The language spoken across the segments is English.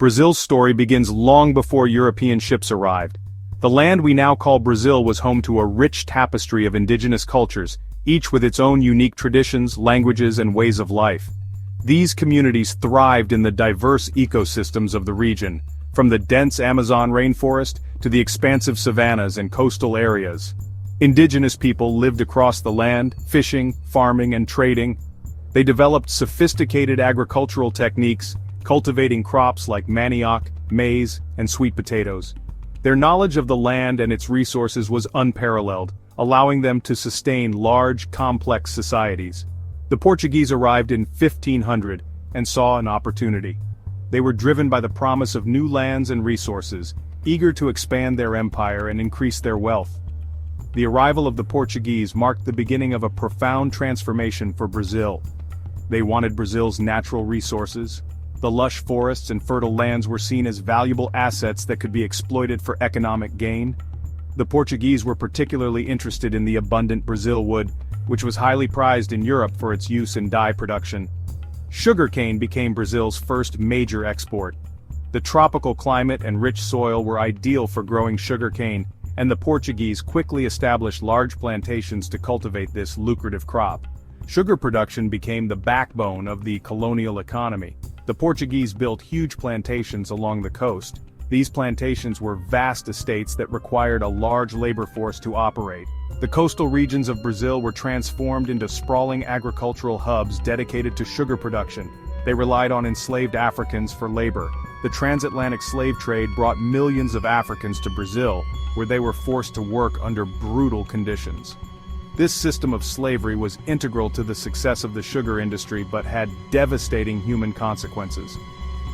Brazil's story begins long before European ships arrived. The land we now call Brazil was home to a rich tapestry of indigenous cultures, each with its own unique traditions, languages, and ways of life. These communities thrived in the diverse ecosystems of the region, from the dense Amazon rainforest to the expansive savannas and coastal areas. Indigenous people lived across the land, fishing, farming, and trading. They developed sophisticated agricultural techniques, cultivating crops like manioc, maize, and sweet potatoes. Their knowledge of the land and its resources was unparalleled, allowing them to sustain large, complex societies. The Portuguese arrived in 1500 and saw an opportunity. They were driven by the promise of new lands and resources, eager to expand their empire and increase their wealth. The arrival of the Portuguese marked the beginning of a profound transformation for Brazil. They wanted Brazil's natural resources. The lush forests and fertile lands were seen as valuable assets that could be exploited for economic gain. The Portuguese were particularly interested in the abundant Brazil wood, which was highly prized in Europe for its use in dye production. Sugarcane became Brazil's first major export. The tropical climate and rich soil were ideal for growing sugarcane, and the Portuguese quickly established large plantations to cultivate this lucrative crop. Sugar production became the backbone of the colonial economy. The Portuguese built huge plantations along the coast. These plantations were vast estates that required a large labor force to operate. The coastal regions of Brazil were transformed into sprawling agricultural hubs dedicated to sugar production. They relied on enslaved Africans for labor. The transatlantic slave trade brought millions of Africans to Brazil, where they were forced to work under brutal conditions. This system of slavery was integral to the success of the sugar industry but had devastating human consequences.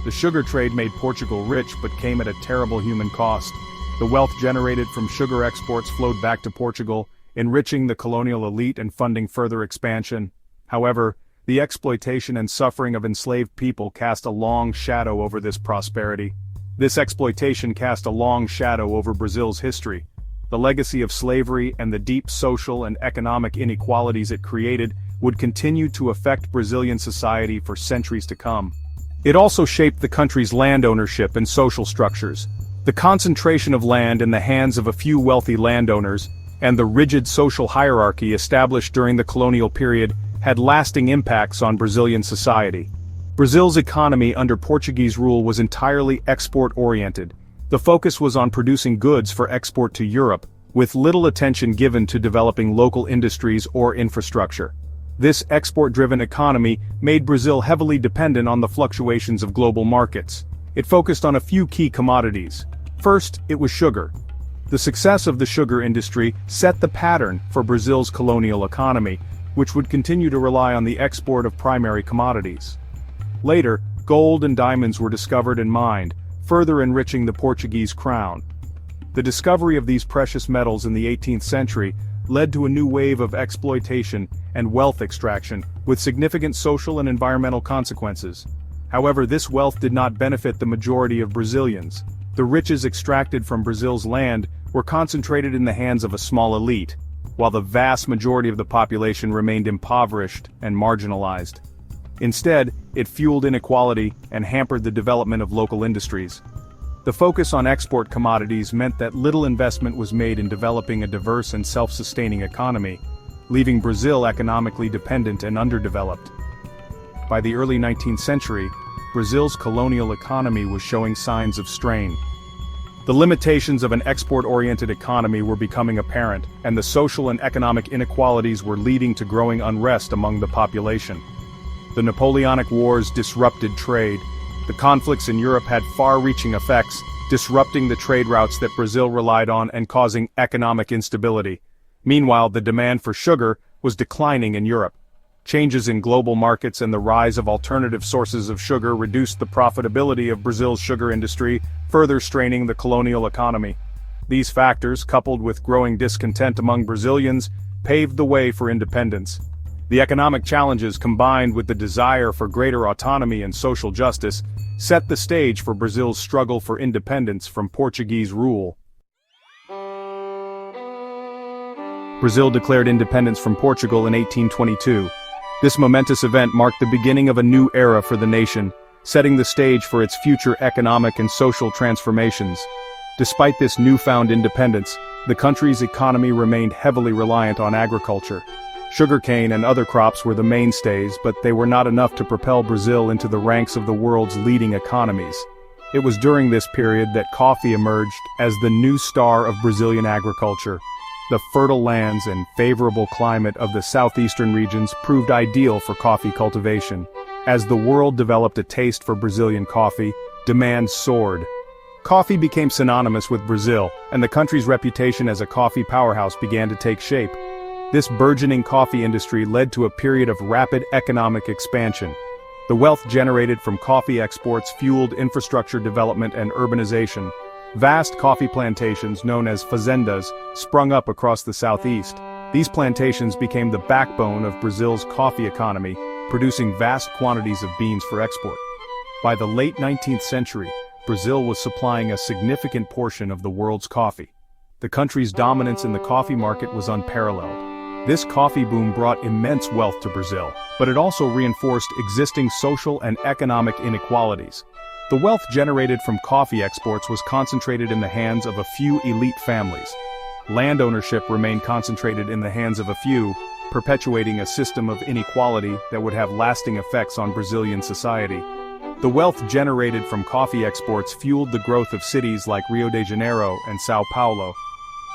The sugar trade made Portugal rich but came at a terrible human cost. The wealth generated from sugar exports flowed back to Portugal, enriching the colonial elite and funding further expansion. However, the exploitation and suffering of enslaved people cast a long shadow over this prosperity. This exploitation cast a long shadow over Brazil's history. The legacy of slavery and the deep social and economic inequalities it created would continue to affect Brazilian society for centuries to come. It also shaped the country's land ownership and social structures. The concentration of land in the hands of a few wealthy landowners, and the rigid social hierarchy established during the colonial period, had lasting impacts on Brazilian society. Brazil's economy under Portuguese rule was entirely export-oriented. The focus was on producing goods for export to Europe, with little attention given to developing local industries or infrastructure. This export-driven economy made Brazil heavily dependent on the fluctuations of global markets. It focused on a few key commodities. First, it was sugar. The success of the sugar industry set the pattern for Brazil's colonial economy, which would continue to rely on the export of primary commodities. Later, gold and diamonds were discovered and mined, further enriching the Portuguese crown. The discovery of these precious metals in the 18th century led to a new wave of exploitation and wealth extraction, with significant social and environmental consequences. However, this wealth did not benefit the majority of Brazilians. The riches extracted from Brazil's land were concentrated in the hands of a small elite, while the vast majority of the population remained impoverished and marginalized. Instead, it fueled inequality and hampered the development of local industries. The focus on export commodities meant that little investment was made in developing a diverse and self-sustaining economy, leaving Brazil economically dependent and underdeveloped. By the early 19th century, Brazil's colonial economy was showing signs of strain. The limitations of an export-oriented economy were becoming apparent, and the social and economic inequalities were leading to growing unrest among the population. The Napoleonic Wars disrupted trade. The conflicts in Europe had far-reaching effects, disrupting the trade routes that Brazil relied on and causing economic instability. Meanwhile, the demand for sugar was declining in Europe. Changes in global markets and the rise of alternative sources of sugar reduced the profitability of Brazil's sugar industry, further straining the colonial economy. These factors, coupled with growing discontent among Brazilians, paved the way for independence. The economic challenges, combined with the desire for greater autonomy and social justice, set the stage for Brazil's struggle for independence from Portuguese rule. Brazil declared independence from Portugal in 1822. This momentous event marked the beginning of a new era for the nation. setting the stage for its future economic and social transformations. Despite this newfound independence, the country's economy remained heavily reliant on agriculture. Sugarcane and other crops were the mainstays, but they were not enough to propel Brazil into the ranks of the world's leading economies. It was during this period that coffee emerged as the new star of Brazilian agriculture. The fertile lands and favorable climate of the southeastern regions proved ideal for coffee cultivation. As the world developed a taste for Brazilian coffee, demand soared. Coffee became synonymous with Brazil, and the country's reputation as a coffee powerhouse began to take shape. This burgeoning coffee industry led to a period of rapid economic expansion. The wealth generated from coffee exports fueled infrastructure development and urbanization. Vast coffee plantations known as fazendas sprung up across the southeast. These plantations became the backbone of Brazil's coffee economy, producing vast quantities of beans for export. By the late 19th century, Brazil was supplying a significant portion of the world's coffee. The country's dominance in the coffee market was unparalleled. This coffee boom brought immense wealth to Brazil, but it also reinforced existing social and economic inequalities. The wealth generated from coffee exports was concentrated in the hands of a few elite families. Land ownership remained concentrated in the hands of a few, perpetuating a system of inequality that would have lasting effects on Brazilian society. The wealth generated from coffee exports fueled the growth of cities like Rio de Janeiro and São Paulo.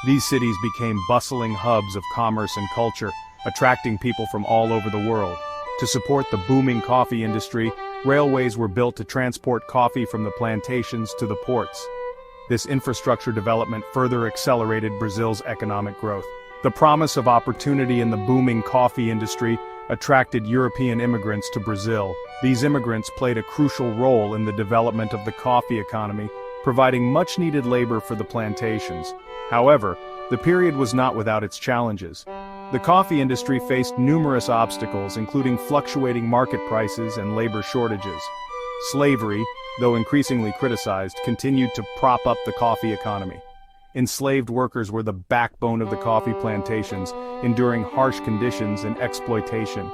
These cities became bustling hubs of commerce and culture, attracting people from all over the world. To support the booming coffee industry, railways were built to transport coffee from the plantations to the ports. This infrastructure development further accelerated Brazil's economic growth. The promise of opportunity in the booming coffee industry attracted European immigrants to Brazil. These immigrants played a crucial role in the development of the coffee economy, providing much-needed labor for the plantations. However, the period was not without its challenges. The coffee industry faced numerous obstacles, including fluctuating market prices and labor shortages. Slavery, though increasingly criticized, continued to prop up the coffee economy. Enslaved workers were the backbone of the coffee plantations, enduring harsh conditions and exploitation.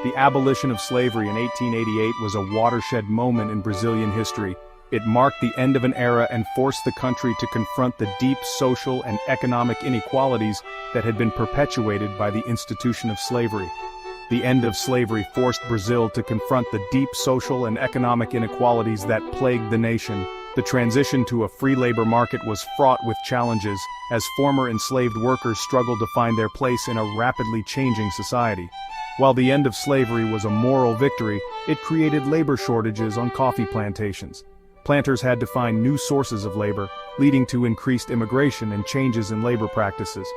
The abolition of slavery in 1888 was a watershed moment in Brazilian history. It marked the end of an era and forced the country to confront the deep social and economic inequalities that had been perpetuated by the institution of slavery. The end of slavery forced Brazil to confront the deep social and economic inequalities that plagued the nation. The transition to a free labor market was fraught with challenges, as former enslaved workers struggled to find their place in a rapidly changing society. While the end of slavery was a moral victory, it created labor shortages on coffee plantations. Planters had to find new sources of labor, leading to increased immigration and changes in labor practices.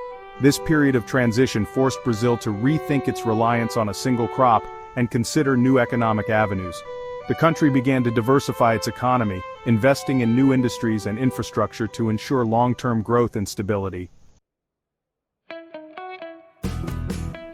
This period of transition forced Brazil to rethink its reliance on a single crop and consider new economic avenues. The country began to diversify its economy, investing in new industries and infrastructure to ensure long-term growth and stability.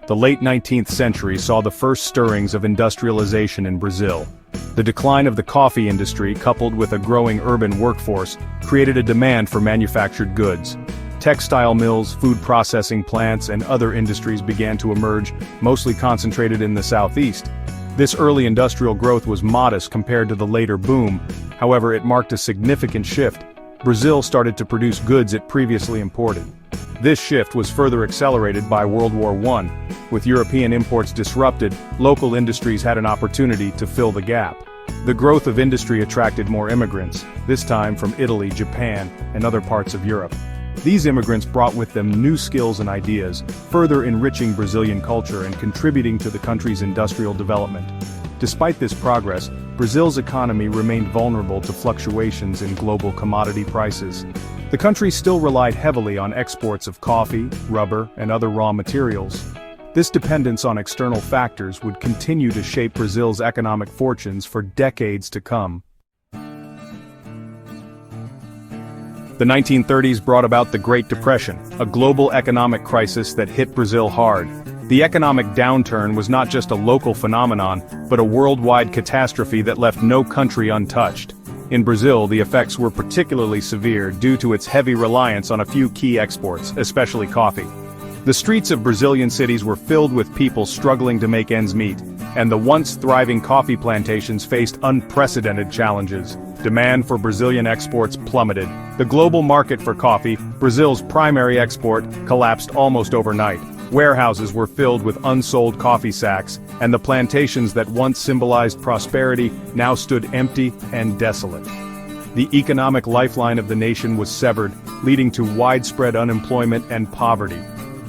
The late 19th century saw the first stirrings of industrialization in Brazil. The decline of the coffee industry, coupled with a growing urban workforce, created a demand for manufactured goods. Textile mills, food processing plants, and other industries began to emerge, mostly concentrated in the southeast. This early industrial growth was modest compared to the later boom. However, it marked a significant shift. Brazil started to produce goods it previously imported. This shift was further accelerated by World War I. With European imports disrupted, local industries had an opportunity to fill the gap. The growth of industry attracted more immigrants, this time from Italy, Japan, and other parts of Europe. These immigrants brought with them new skills and ideas, further enriching Brazilian culture and contributing to the country's industrial development. Despite this progress, Brazil's economy remained vulnerable to fluctuations in global commodity prices. The country still relied heavily on exports of coffee, rubber, and other raw materials. This dependence on external factors would continue to shape Brazil's economic fortunes for decades to come. The 1930s brought about the Great Depression, a global economic crisis that hit Brazil hard. The economic downturn was not just a local phenomenon, but a worldwide catastrophe that left no country untouched. In Brazil, the effects were particularly severe due to its heavy reliance on a few key exports, especially coffee. The streets of Brazilian cities were filled with people struggling to make ends meet. and the once thriving coffee plantations faced unprecedented challenges. Demand for Brazilian exports plummeted. The global market for coffee, Brazil's primary export, collapsed almost overnight. Warehouses were filled with unsold coffee sacks, and the plantations that once symbolized prosperity now stood empty and desolate. The economic lifeline of the nation was severed, leading to widespread unemployment and poverty.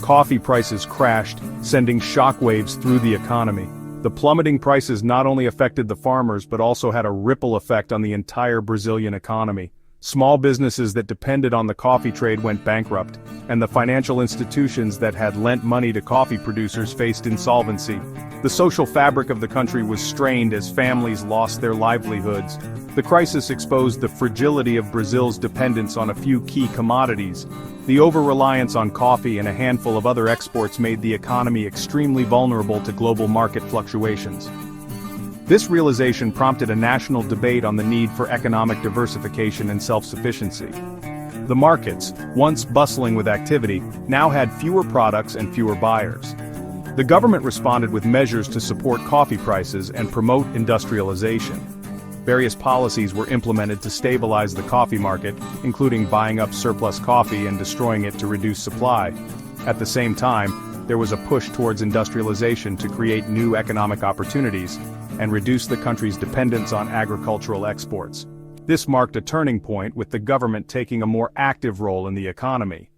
Coffee prices crashed, sending shockwaves through the economy. The plummeting prices not only affected the farmers but also had a ripple effect on the entire Brazilian economy. Small businesses that depended on the coffee trade went bankrupt, and the financial institutions that had lent money to coffee producers faced insolvency. The social fabric of the country was strained as families lost their livelihoods. The crisis exposed the fragility of Brazil's dependence on a few key commodities. The over-reliance on coffee and a handful of other exports made the economy extremely vulnerable to global market fluctuations. This realization prompted a national debate on the need for economic diversification and self-sufficiency. The markets, once bustling with activity, now had fewer products and fewer buyers. The government responded with measures to support coffee prices and promote industrialization. Various policies were implemented to stabilize the coffee market, including buying up surplus coffee and destroying it to reduce supply. At the same time, there was a push towards industrialization to create new economic opportunities and reduce the country's dependence on agricultural exports. This marked a turning point, with the government taking a more active role in the economy.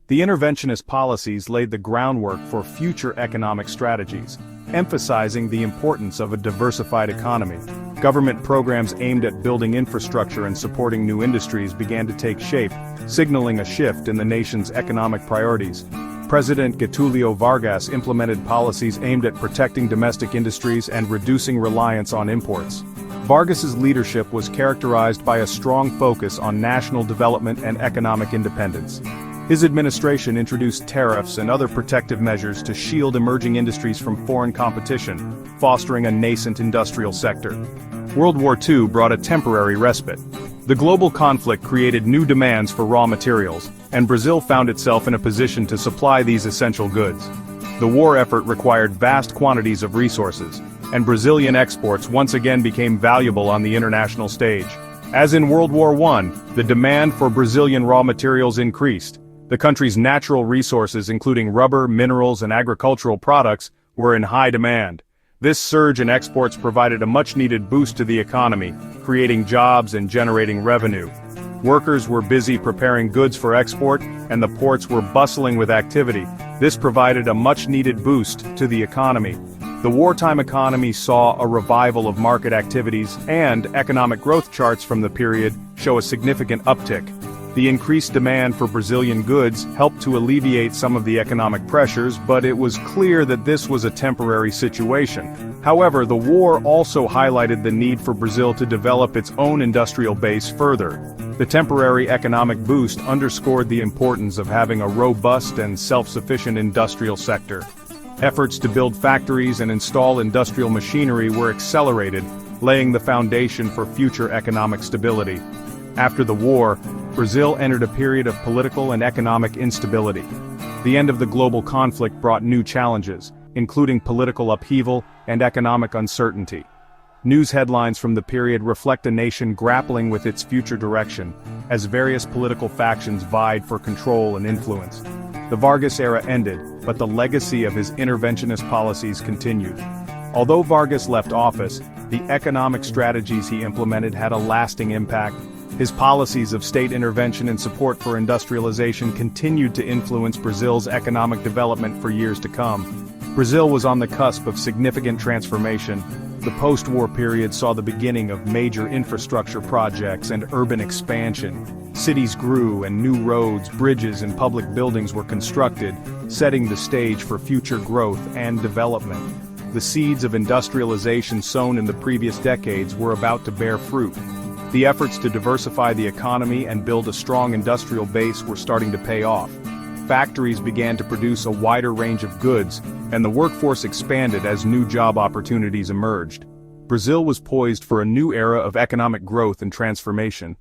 The interventionist policies laid the groundwork for future economic strategies, emphasizing the importance of a diversified economy. Government programs aimed at building infrastructure and supporting new industries began to take shape, signaling a shift in the nation's economic priorities. President Getulio Vargas implemented policies aimed at protecting domestic industries and reducing reliance on imports. Vargas's leadership was characterized by a strong focus on national development and economic independence. His administration introduced tariffs and other protective measures to shield emerging industries from foreign competition, fostering a nascent industrial sector. World War II brought a temporary respite. The global conflict created new demands for raw materials, and Brazil found itself in a position to supply these essential goods. The war effort required vast quantities of resources, and Brazilian exports once again became valuable on the international stage. As in World War I, the demand for Brazilian raw materials increased. The country's natural resources, including rubber, minerals, and agricultural products, were in high demand. This surge in exports provided a much-needed boost to the economy, creating jobs and generating revenue. Workers were busy preparing goods for export, and the ports were bustling with activity. This provided a much-needed boost to the economy. The wartime economy saw a revival of market activities, and economic growth charts from the period show a significant uptick. The increased demand for Brazilian goods helped to alleviate some of the economic pressures, but it was clear that this was a temporary situation. However, the war also highlighted the need for Brazil to develop its own industrial base further. The temporary economic boost underscored the importance of having a robust and self-sufficient industrial sector. Efforts to build factories and install industrial machinery were accelerated, laying the foundation for future economic stability. After the war, Brazil entered a period of political and economic instability. The end of the global conflict brought new challenges, including political upheaval and economic uncertainty. News headlines from the period reflect a nation grappling with its future direction, as various political factions vied for control and influence. The Vargas era ended, but the legacy of his interventionist policies continued. Although Vargas left office, the economic strategies he implemented had a lasting impact. His policies of state intervention and support for industrialization continued to influence Brazil's economic development for years to come. Brazil was on the cusp of significant transformation. The post-war period saw the beginning of major infrastructure projects and urban expansion. Cities grew and new roads, bridges, and public buildings were constructed, setting the stage for future growth and development. The seeds of industrialization sown in the previous decades were about to bear fruit. The efforts to diversify the economy and build a strong industrial base were starting to pay off. Factories began to produce a wider range of goods, and the workforce expanded as new job opportunities emerged. Brazil was poised for a new era of economic growth and transformation.